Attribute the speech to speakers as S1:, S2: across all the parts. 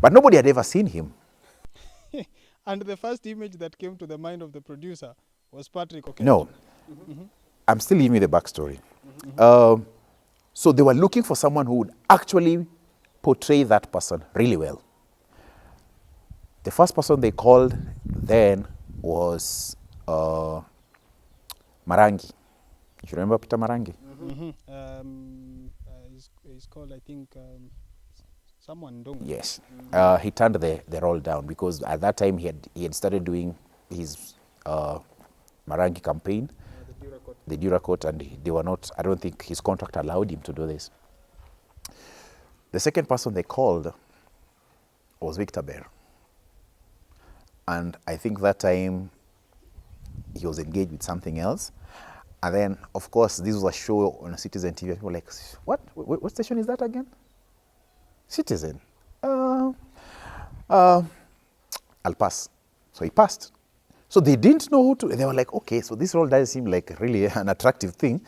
S1: But nobody had ever seen him.
S2: And the first image that came to the mind of the producer was Patrick Oketch.
S1: No, I'm still giving you the backstory. So they were looking for someone who would actually portray that person really well. The first person they called then was Marangi. You remember Peter Marangi?
S2: He's called, I think, someone Dong.
S1: Yes. He turned the role down because at that time he had started doing his Marangi campaign, the Duracoat, and they were not, I don't think his contract allowed him to do this. The second person they called was Victor Bear. And I think that time he was engaged with something else. And then, of course, this was a show on Citizen TV. People were like, what station is that again? Citizen. I'll pass. So he passed. So they didn't know who to, they were like, okay, so this role doesn't seem like really an attractive thing.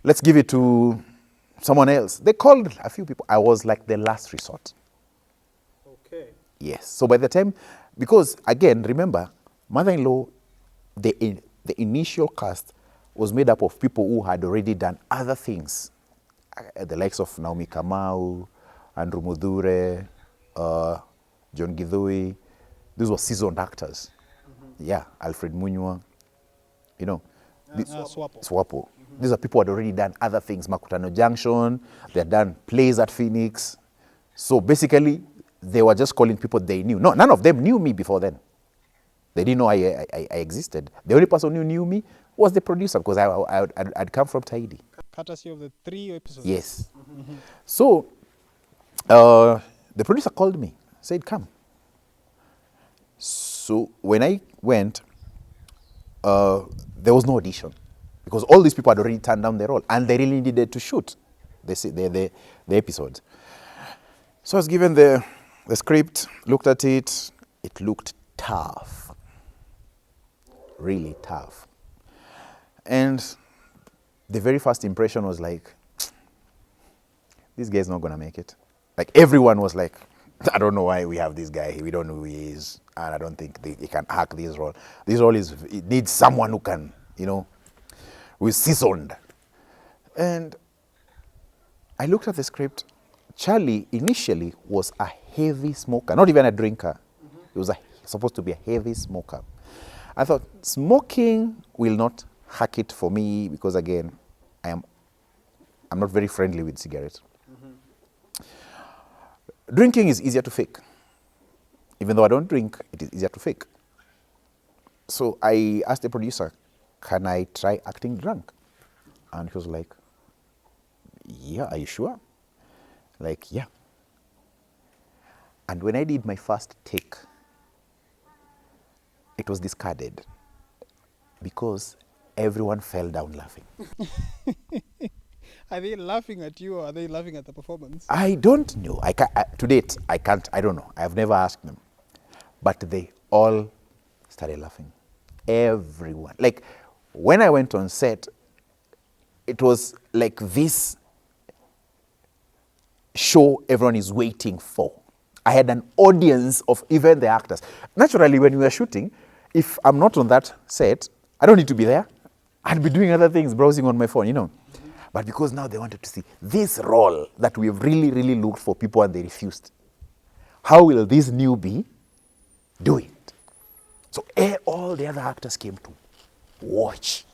S1: Let's give it to someone else. They called a few people. I was like the last resort.
S2: Okay.
S1: Yes. So by the time, because again, remember, Mother-in-Law, the initial cast was made up of people who had already done other things. The likes of Naomi Kamau, Andrew Mudhure, John Githui. These were seasoned actors. Yeah, Alfred Munywa, you know. Swapo. These are people who had already done other things. Makutano Junction, they had done plays at Phoenix. So basically, they were just calling people they knew. No, none of them knew me before then. They didn't know I existed. The only person who knew me was the producer because I'd come from Tahiti.
S2: Courtesy of the 3 episodes.
S1: Yes. So the producer called me, said, come. So when I went, there was no audition because all these people had already turned down their role and they really needed to shoot the episode. So I was given the script, looked at it. It looked tough, really tough. And the very first impression was like, this guy's not going to make it. Like everyone was like, I don't know why we have this guy. We don't know who he is. And I don't think he can hack this role. This role it needs someone who can, who is seasoned. And I looked at the script. Charlie initially was a heavy smoker, not even a drinker. He was supposed to be a heavy smoker. I thought smoking will not hack it for me because again, I'm not very friendly with cigarettes. Drinking is easier to fake. Even though I don't drink, it is easier to fake. So I asked the producer, can I try acting drunk? And he was like, yeah, are you sure? Like, yeah. And when I did my first take, it was discarded because everyone fell down laughing.
S2: Are they laughing at you or are they laughing at the performance?
S1: I don't know. To date, I don't know. I've never asked them. But they all started laughing. Everyone. Like, when I went on set, it was like this show everyone is waiting for. I had an audience of even the actors. Naturally, when we were shooting, if I'm not on that set, I don't need to be there. I'd be doing other things, browsing on my phone, But because now they wanted to see this role that we've really, really looked for people and they refused. How will this newbie do it? So all the other actors came to watch.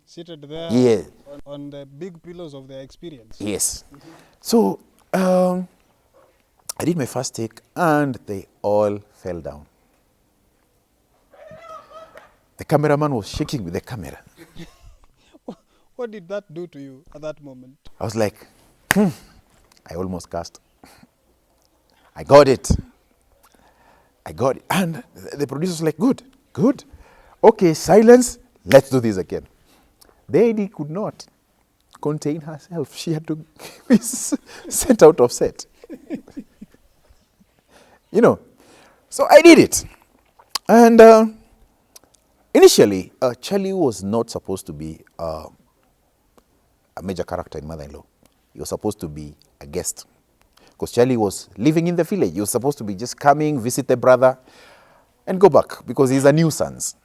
S2: Seated there
S1: Yeah.
S2: on the big pillows of their experience.
S1: Yes. So I did my first take and they all fell down. The cameraman was shaking with the camera.
S2: What did that do to you at that moment?
S1: I was like, I almost cast. I got it. And the producer was like, good. Okay, silence. Let's do this again. The lady could not contain herself. She had to be sent out of set. So I did it. And initially, Charlie was not supposed to be a major character in Mother-in-Law. He was supposed to be a guest. because Charlie was living in the village. He was supposed to be just coming, visit the brother, and go back because he's a nuisance.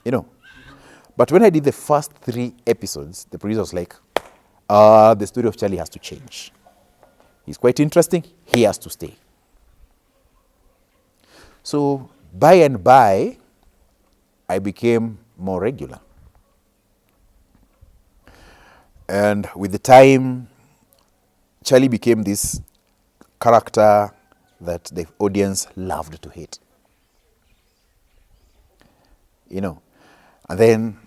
S1: You know. But when I did the first 3 episodes, the producer was like, the story of Charlie has to change. He's quite interesting. He has to stay. So by and by, I became more regular. And with the time, Charlie became this character that the audience loved to hate. You know. And then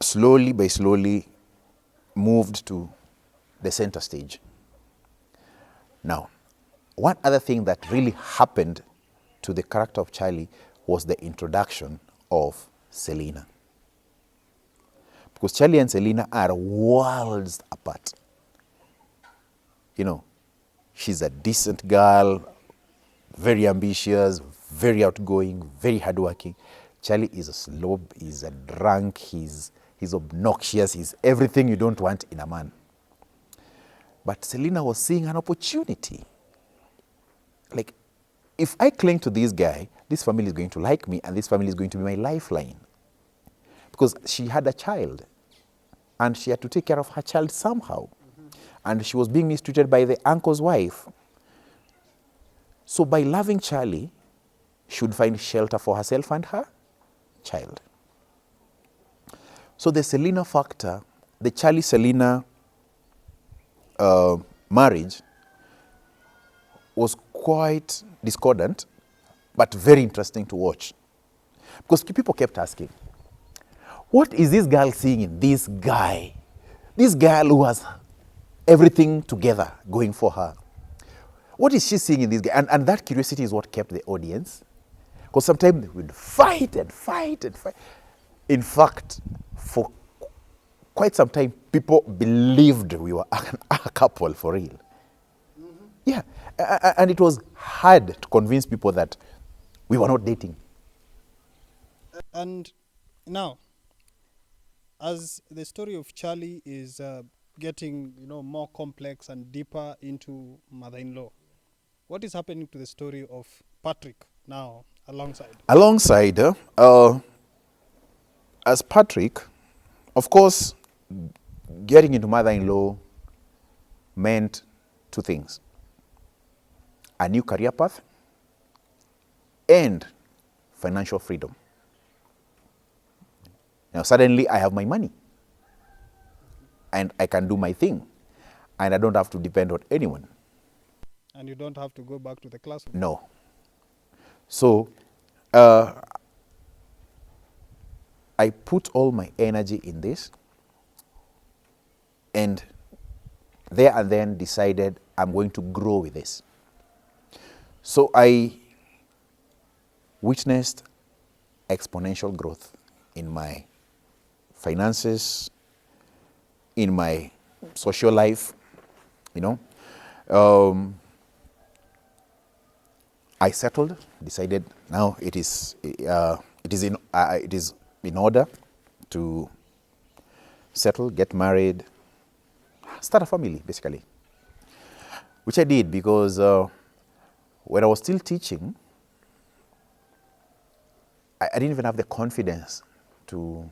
S1: slowly by slowly moved to the center stage. Now, one other thing that really happened to the character of Charlie was the introduction of Selena. Because Charlie and Selena are worlds apart. You know, she's a decent girl, very ambitious, very outgoing, very hardworking. Charlie is a slob, he's a drunk, he's obnoxious, he's everything you don't want in a man. But Selena was seeing an opportunity. Like, if I cling to this guy, this family is going to like me and this family is going to be my lifeline. Because she had a child and she had to take care of her child somehow. And she was being mistreated by the uncle's wife. So by loving Charlie, she would find shelter for herself and her child. So the Selena factor, the Charlie-Selena marriage was quite discordant, but very interesting to watch. Because people kept asking, what is this girl seeing in this guy? This girl who has everything together going for her. What is she seeing in this guy? And that curiosity is what kept the audience. Because sometimes they would fight and fight and fight. In fact, for quite some time, people believed we were a couple for real. Mm-hmm. Yeah. And it was hard to convince people that we were not dating.
S2: And now, as the story of Charlie is getting more complex and deeper into mother-in-law, what is happening to the story of Patrick now alongside?
S1: Alongside, as Patrick, of course, getting into mother-in-law meant 2 things. A new career path and financial freedom. Now, suddenly I have my money and I can do my thing and I don't have to depend on anyone.
S2: And you don't have to go back to the classroom?
S1: No. So, I put all my energy in this and there and then decided I'm going to grow with this. So I witnessed exponential growth in my finances, in my social life, I settled, decided now it is in order to settle, get married, start a family, basically. Which I did because when I was still teaching, I didn't even have the confidence to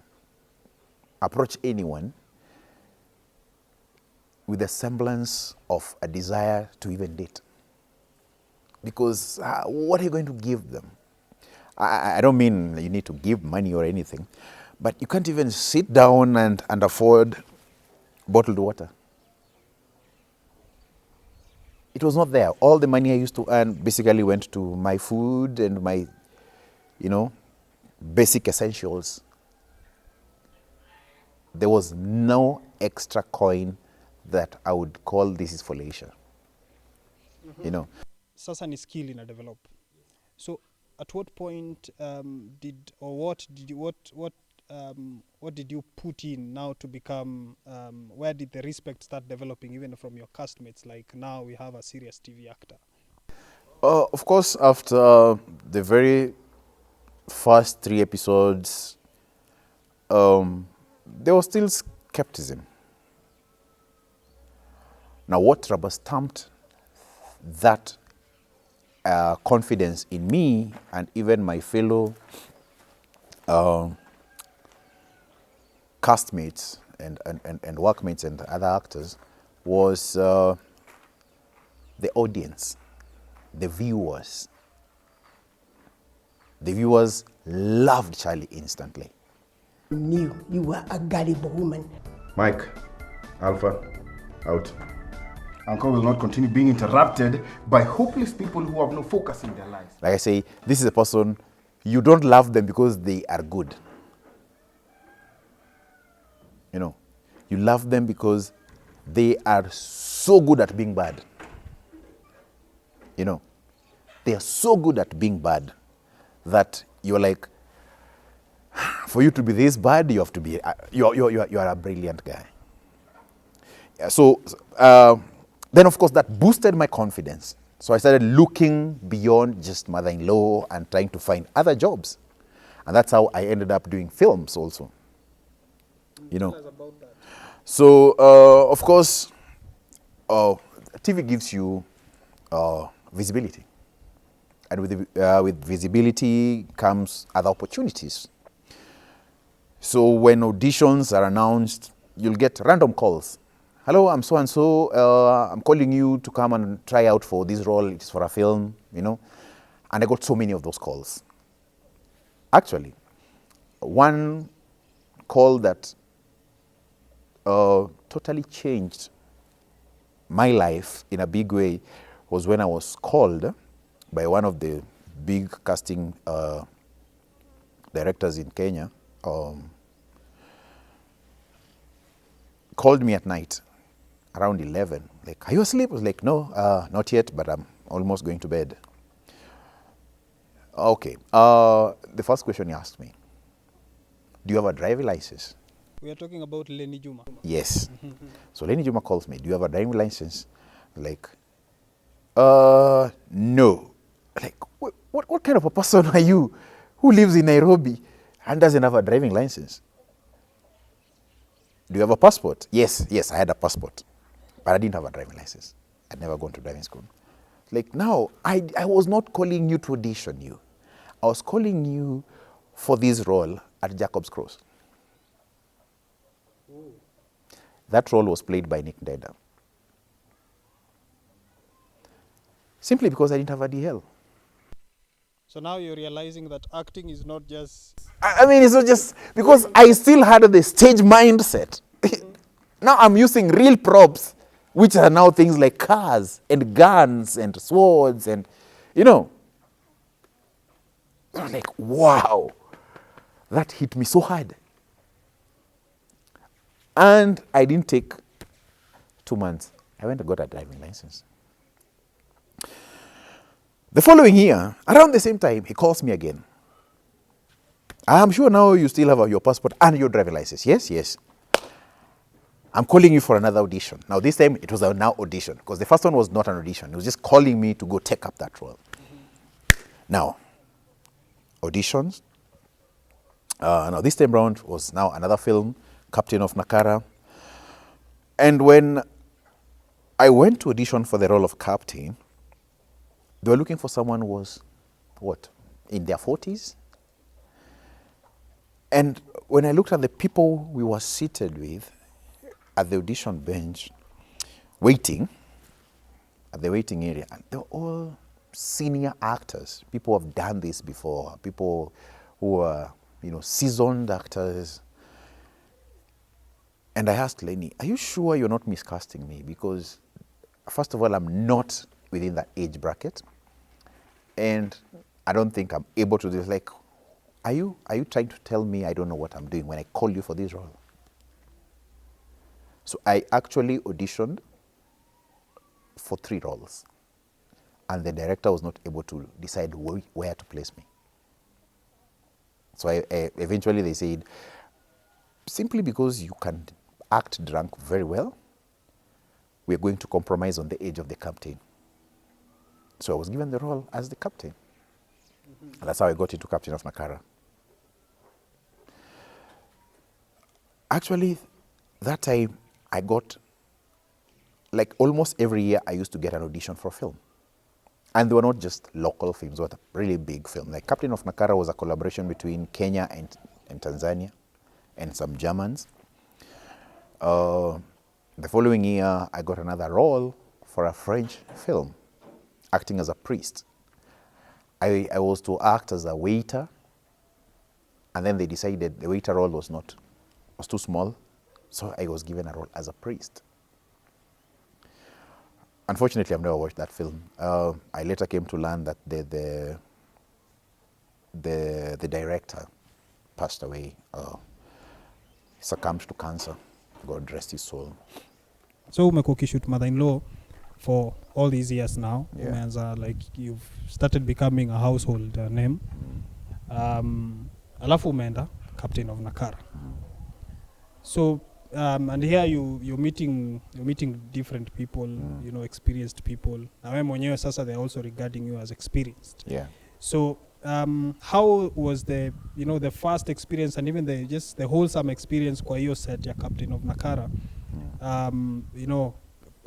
S1: approach anyone with a semblance of a desire to even date. Because what are you going to give them? I don't mean you need to give money or anything, but you can't even sit down and afford bottled water. It was not there. All the money I used to earn basically went to my food and my, basic essentials. There was no extra coin that I would call this is for leisure.
S2: Mm-hmm. Sasa ni skill ina develop. So at what point what did you put in now to become, where did the respect start developing even from your castmates? Like now we have a serious TV actor.
S1: Of course, after the very first 3 episodes, there was still skepticism. Now, what rubber stamped that confidence in me and even my fellow castmates and workmates and other actors was the audience, the viewers. The viewers loved Charlie instantly.
S3: Knew you were a gullible woman.
S4: Mike, Alpha, out. Uncle will not continue being interrupted by hopeless people who have no focus in their lives.
S1: Like I say, this is a person, you don't love them because they are good. You know, you love them because they are so good at being bad. You know, they are so good at being bad that you're like, for you to be this bad, you have to be, you are a brilliant guy. Yeah, so then, of course, that boosted my confidence. So I started looking beyond just mother-in-law and trying to find other jobs. And that's how I ended up doing films also. You know.
S2: Tell us about that.
S1: So, of course, TV gives you visibility. And with visibility comes other opportunities. So when auditions are announced, you'll get random calls. Hello, I'm so-and-so. I'm calling you to come and try out for this role. It's for a film, you know. And I got so many of those calls. Actually, one call that totally changed my life in a big way was when I was called by one of the big casting directors in Kenya. Called me at night around 11. Like, are you asleep? I was like, no, not yet, but I'm almost going to bed. Okay. The first question he asked me, do you have a driving license?
S2: We are talking about Lenny Juma.
S1: Yes. So Lenny Juma calls me, do you have a driving license? Like, no. Like, what kind of a person are you who lives in Nairobi and doesn't have a driving license? Do you have a passport? Yes, I had a passport, but I didn't have a driving license. I'd never gone to driving school. Like, now, I was not calling you to audition you. I was calling you for this role at Jacob's Cross. Ooh. That role was played by Nick Ndeda. Simply because I didn't have a DL.
S2: So now you're realizing that acting is not just...
S1: I mean, it's not just because I still had the stage mindset. Now I'm using real props, which are now things like cars and guns and swords and, you know. I was like, wow, that hit me so hard. And I didn't take 2 months. I went and got a driving license. The following year, around the same time, he calls me again. I'm sure now you still have your passport and your driving license. Yes. I'm calling you for another audition. Now, this time, it was a now audition, because the first one was not an audition. It was just calling me to go take up that role. Now, auditions. Now, this time round was now another film, Captain of Nakara. And when I went to audition for the role of Captain, they were looking for someone who was, in their 40s? And when I looked at the people we were seated with at the audition bench, waiting, at the waiting area, and they were all senior actors. People who have done this before, people who are, seasoned actors. And I asked Lenny, are you sure you're not miscasting me? Because, first of all, I'm not within that age bracket. And I don't think I'm able to do this. Like, are you trying to tell me I don't know what I'm doing when I call you for this role? So I actually auditioned for 3 roles. And the director was not able to decide where to place me. So eventually they said, simply because you can act drunk very well, we're going to compromise on the age of the captain. So I was given the role as the captain. And that's how I got into Captain of Nakara. Actually, that time I got like almost every year, I used to get an audition for a film. And they were not just local films, they were really big film. Like Captain of Nakara was a collaboration between Kenya and Tanzania and some Germans. The following year, I got another role for a French film, acting as a priest. I was to act as a waiter, and then they decided the waiter role was too small, so I was given a role as a priest. Unfortunately, I've never watched that film. I later came to learn that the director passed away, succumbed to cancer. God rest his soul.
S2: So umekuwa ukishoot mother-in-law for all these years now.
S1: Yeah.
S2: Umeanza, like, you've started becoming a household name. Alafu umeenda Captain of Nakara. So and here you're meeting different people, you know, experienced people. Na wewe mwenyewe sasa they're also regarding you as experienced.
S1: Yeah.
S2: So how was the first experience and even the wholesome experience kwa hiyo set ya Captain of Nakara, you know,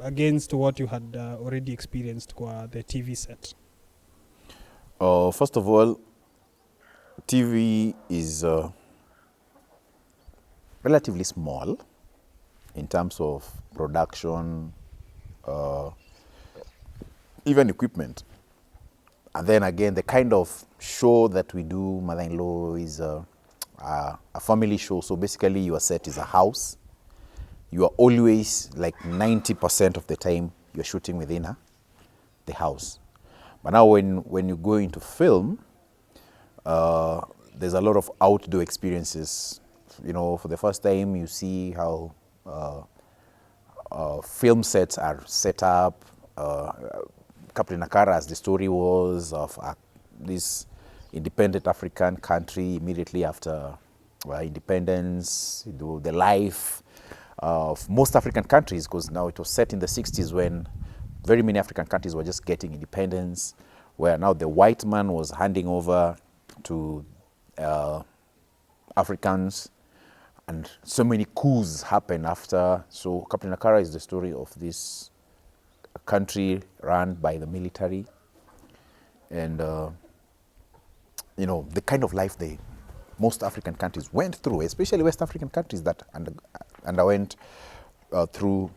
S2: against what you had already experienced kwa the TV set?
S1: First of all, TV is relatively small in terms of production, even equipment. And then again, the kind of show that we do, Mother-in-Law, is a family show. So basically, your set is a house. You are always, like 90% of the time, you're shooting within the house. But now when you go into film, there's a lot of outdoor experiences. You know, for the first time, you see how film sets are set up. Captain Nakara, as the story was, of this independent African country immediately after independence, the life of most African countries, because now it was set in the 60s when very many African countries were just getting independence, where now the white man was handing over to Africans, and so many coups happened after. So Captain Nakara is the story of this country run by the military, and you know, the kind of life most African countries went through, especially West African countries that underwent through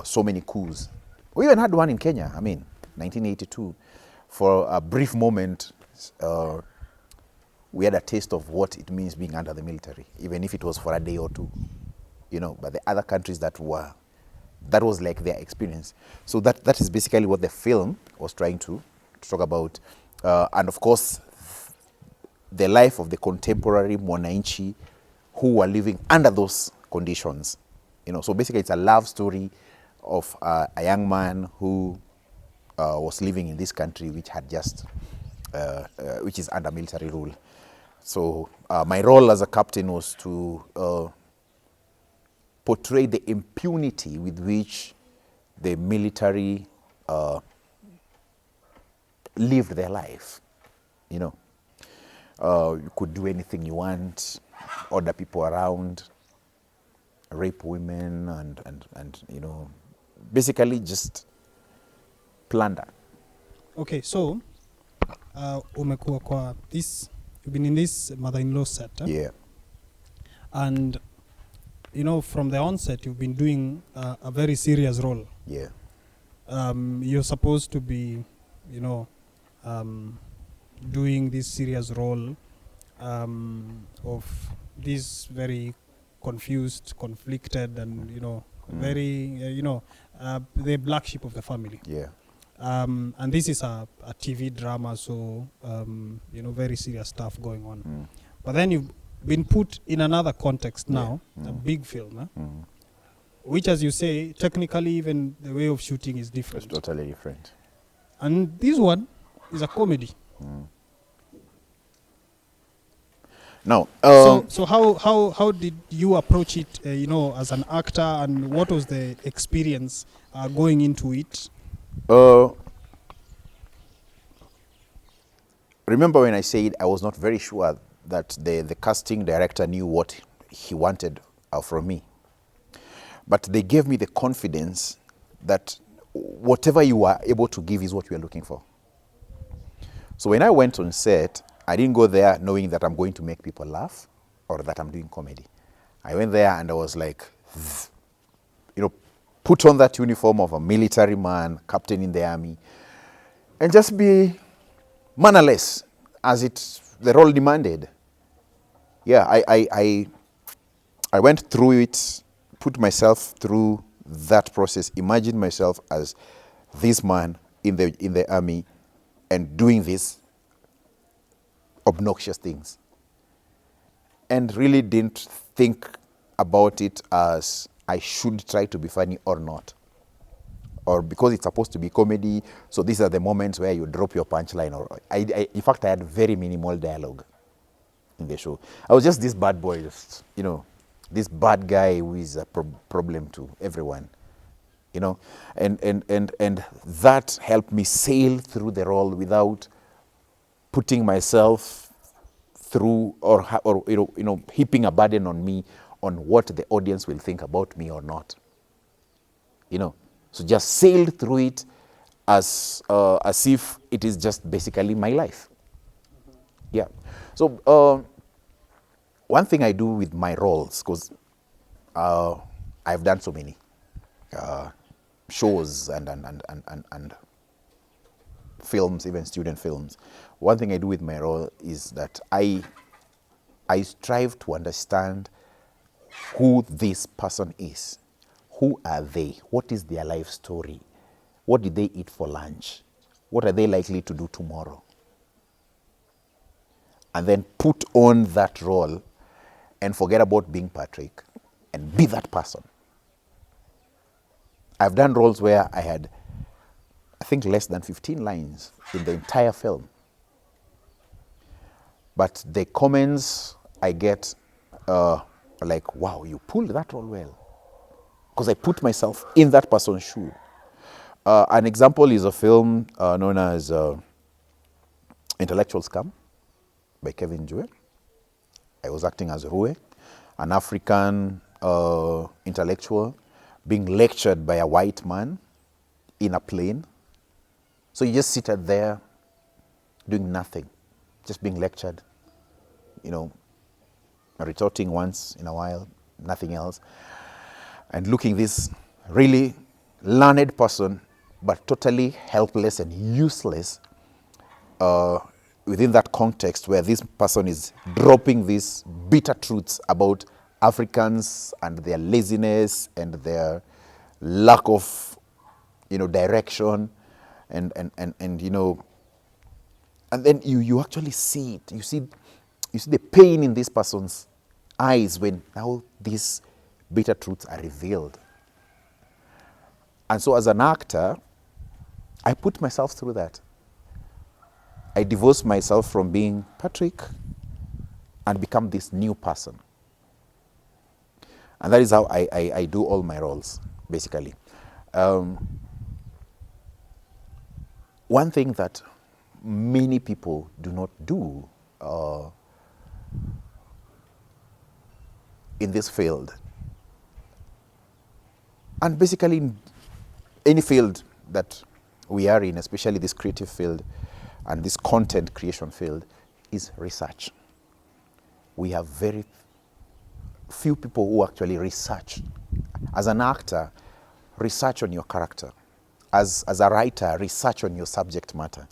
S1: so many coups. We even had one in Kenya, 1982. For a brief moment, we had a taste of what it means being under the military, even if it was for a day or two, you know. But the other countries that was like their experience. So that is basically what the film was trying to talk about. And of course, the life of the contemporary Mwananchi who were living under those conditions. You know, so basically it's a love story of a young man who was living in this country which had just, which is under military rule. So my role as a captain was to portray the impunity with which the military lived their life. You know, you could do anything you want, order people around, rape women, and you know, basically just plunder.
S2: Okay, so umekuwa kwa this, you've been in this mother-in-law set,
S1: Yeah.
S2: and you know, from the onset you've been doing a very serious role.
S1: Yeah.
S2: You're supposed to be, you know, doing this serious role of this very confused, conflicted, and you know, very you know, the black sheep of the family.
S1: Yeah.
S2: And this is a TV drama, so you know, very serious stuff going on. But then you've been put in another context now, a big film, which, as you say, technically even the way of shooting is different.
S1: It's totally different.
S2: And this one is a comedy.
S1: Now,
S2: So how did you approach it, you know, as an actor, and what was the experience going into it?
S1: Remember when I said I was not very sure that the casting director knew what he wanted from me. But they gave me the confidence that whatever you are able to give is what we are looking for. So when I went on set, I didn't go there knowing that I'm going to make people laugh or that I'm doing comedy. I went there and I was like, put on that uniform of a military man, captain in the army, and just be mannerless as the role demanded. Yeah, I went through it, put myself through that process, imagined myself as this man in the army and doing these obnoxious things. And really didn't think about it as I should try to be funny or not. Or because it's supposed to be comedy, so these are the moments where you drop your punchline. Or in fact, I had very minimal dialogue in the show. I was just this bad boy, this bad guy who is a problem to everyone, and that helped me sail through the role without putting myself through or heaping a burden on me on what the audience will think about me or not. So just sailed through it as if it is just basically my life. Yeah. So one thing I do with my roles, because I've done so many shows and films, even student films. One thing I do with my role is that I strive to understand who this person is. Who are they? What is their life story? What did they eat for lunch? What are they likely to do tomorrow? And then put on that role and forget about being Patrick and be that person. I've done roles where I had, I think, less than 15 lines in the entire film. But the comments I get are like, wow, you pulled that role well. Because I put myself in that person's shoe. An example is a film known as Intellectual Scam by Kevin Jewell. I was acting as Rue, an African intellectual being lectured by a white man in a plane. So you just sit there doing nothing, just being lectured, retorting once in a while, nothing else, and looking this really learned person, but totally helpless and useless within that context where this person is dropping these bitter truths about Africans and their laziness and their lack of, direction, and then you actually see it. You see the pain in this person's eyes when now these bitter truths are revealed. And so as an actor, I put myself through that. I divorce myself from being Patrick and become this new person. And that is how I do all my roles, basically. One thing that many people do not do in this field, and basically in any field that we are in, especially this creative field and this content creation field, is research. We have very few people who actually research. As an actor, research on your character. As a writer, research on your subject matter.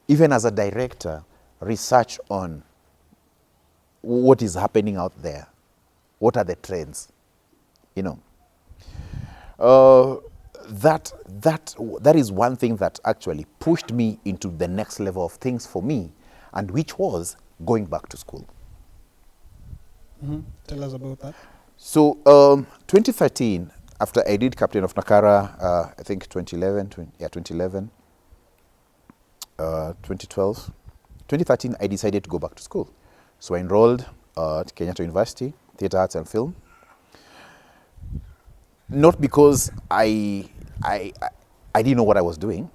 S1: Even as a director, research on what is happening out there. What are the trends? That is one thing that actually pushed me into the next level of things for me, and which was going back to school.
S2: Mm-hmm. Tell us about that.
S1: So 2013, after I did Captain of Nakara, I think 2011, 2012, 2013, I decided to go back to school. So I enrolled at Kenyatta University, Theatre Arts and Film. Not because I didn't know what I was doing,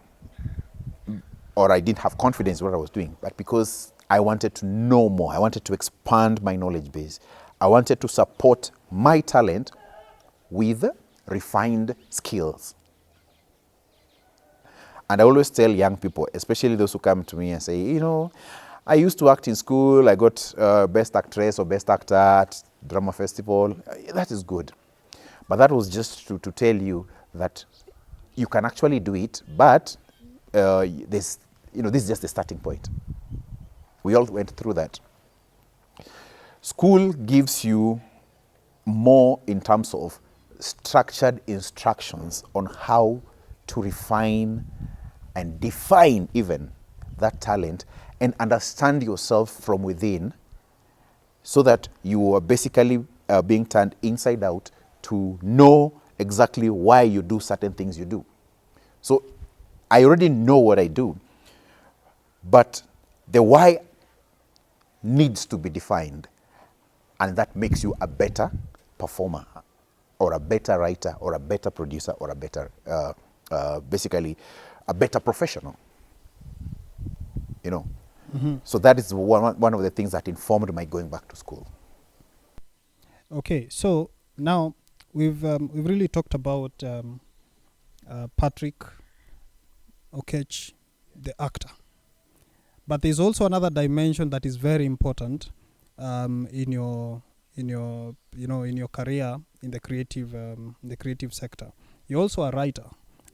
S1: or I didn't have confidence in what I was doing, but because I wanted to know more. I wanted to expand my knowledge base. I wanted to support my talent with refined skills. And I always tell young people, especially those who come to me and say, I used to act in school, I got best actress or best actor at drama festival. That is good. But that was just to tell you that you can actually do it, but this is just the starting point. We all went through that. School gives you more in terms of structured instructions on how to refine and define even that talent and understand yourself from within, so that you are basically being turned inside out to know exactly why you do certain things you do. So I already know what I do, but the why needs to be defined, and that makes you a better performer or a better writer or a better producer or a better, basically, a better professional. So that is one of the things that informed my going back to school.
S2: Okay, so now we've really talked about Patrick Oketch, the actor, but there's also another dimension that is very important in your career in the creative sector. You're also a writer,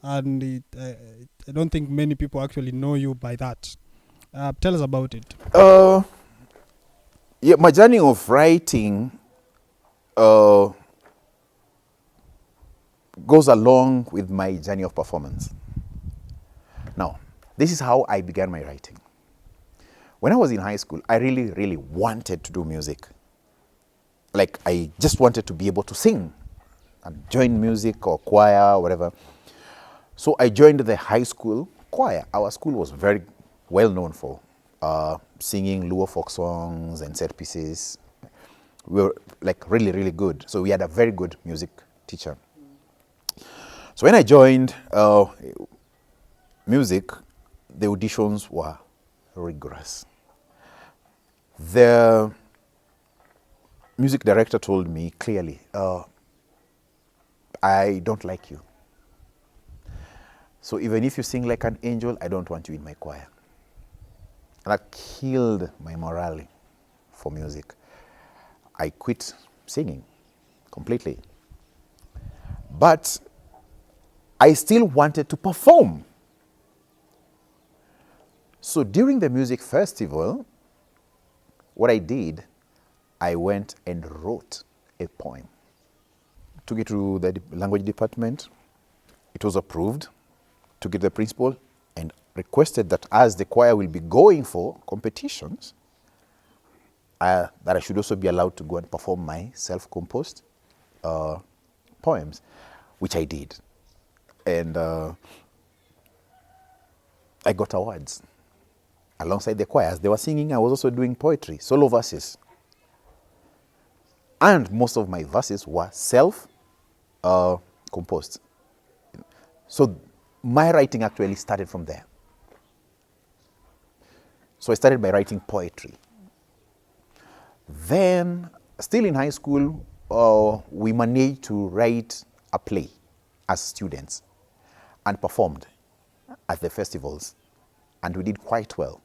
S2: and I don't think many people actually know you by that. Tell us about it.
S1: Yeah, my journey of writing goes along with my journey of performance. Now, this is how I began my writing. When I was in high school, I really, really wanted to do music. Like, I just wanted to be able to sing and join music or choir or whatever. So I joined the high school choir. Our school was very well known for singing Luo folk songs and set pieces. We were like really, really good. So we had a very good music teacher. So when I joined music, the auditions were rigorous. The music director told me clearly, I don't like you. So even if you sing like an angel, I don't want you in my choir. And that killed my morale for music. I quit singing completely. But I still wanted to perform. So during the music festival, what I did, I went and wrote a poem. Took it to the language department. It was approved. Took it to the principal and requested that as the choir will be going for competitions, that I should also be allowed to go and perform my self-composed poems, which I did. And I got awards. Alongside the choirs, they were singing, I was also doing poetry, solo verses. And most of my verses were self-composed. So my writing actually started from there. So I started by writing poetry. Then, still in high school, we managed to write a play as students and performed at the festivals, and we did quite well.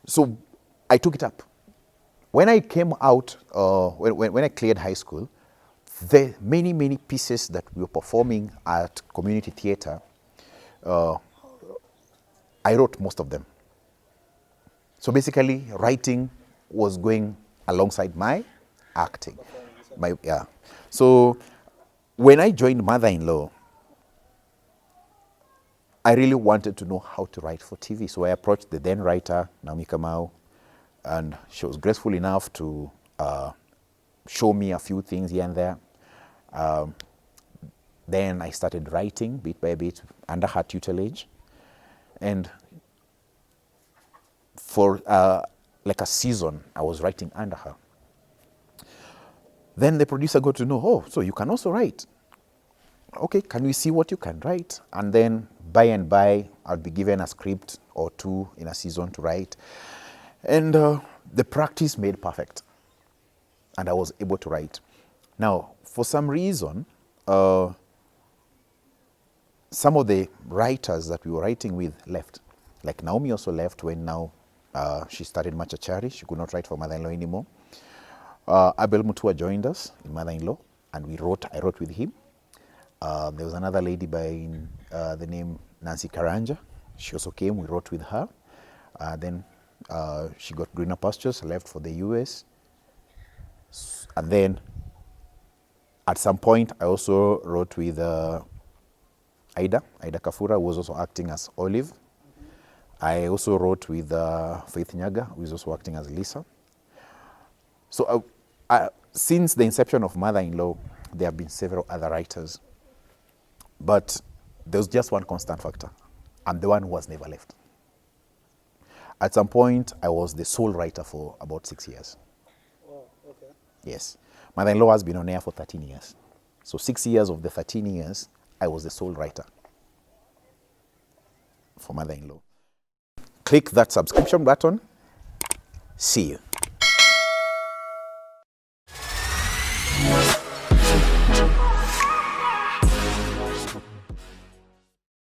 S1: So I took it up. When I came out, when I cleared high school, the many, many pieces that we were performing at community theater, I wrote most of them. So basically, writing was going alongside my acting. So when I joined Mother-in-Law, I really wanted to know how to write for TV. So I approached the then writer, Naomi Kamau, and she was graceful enough to show me a few things here and there. Then I started writing bit by bit under her tutelage. And for like a season, I was writing under her. Then the producer got to know, oh, so you can also write. Okay, can we see what you can write? And then by and by, I'll be given a script or two in a season to write. And the practice made perfect. And I was able to write. Now, for some reason, some of the writers that we were writing with left. Like Naomi also left when now she started Machachari. She could not write for Mother-in-Law anymore. Abel Mutua joined us in Mother-in-Law, and I wrote with him. There was another lady by the name Nancy Karanja. She also came, we wrote with her. Then she got greener pastures, left for the US. And then at some point, I also wrote with Aida Kafura, who was also acting as Olive. I also wrote with Faith Nyaga, who is also acting as Lisa. So since the inception of Mother-in-Law, there have been several other writers. But there was just one constant factor. I'm the one who has never left. At some point, I was the sole writer for about 6 years.
S2: Oh, okay.
S1: Yes. Mother-in-Law has been on air for 13 years. So 6 years of the 13 years, I was the sole writer for Mother-in-Law. Click that subscription button. See you.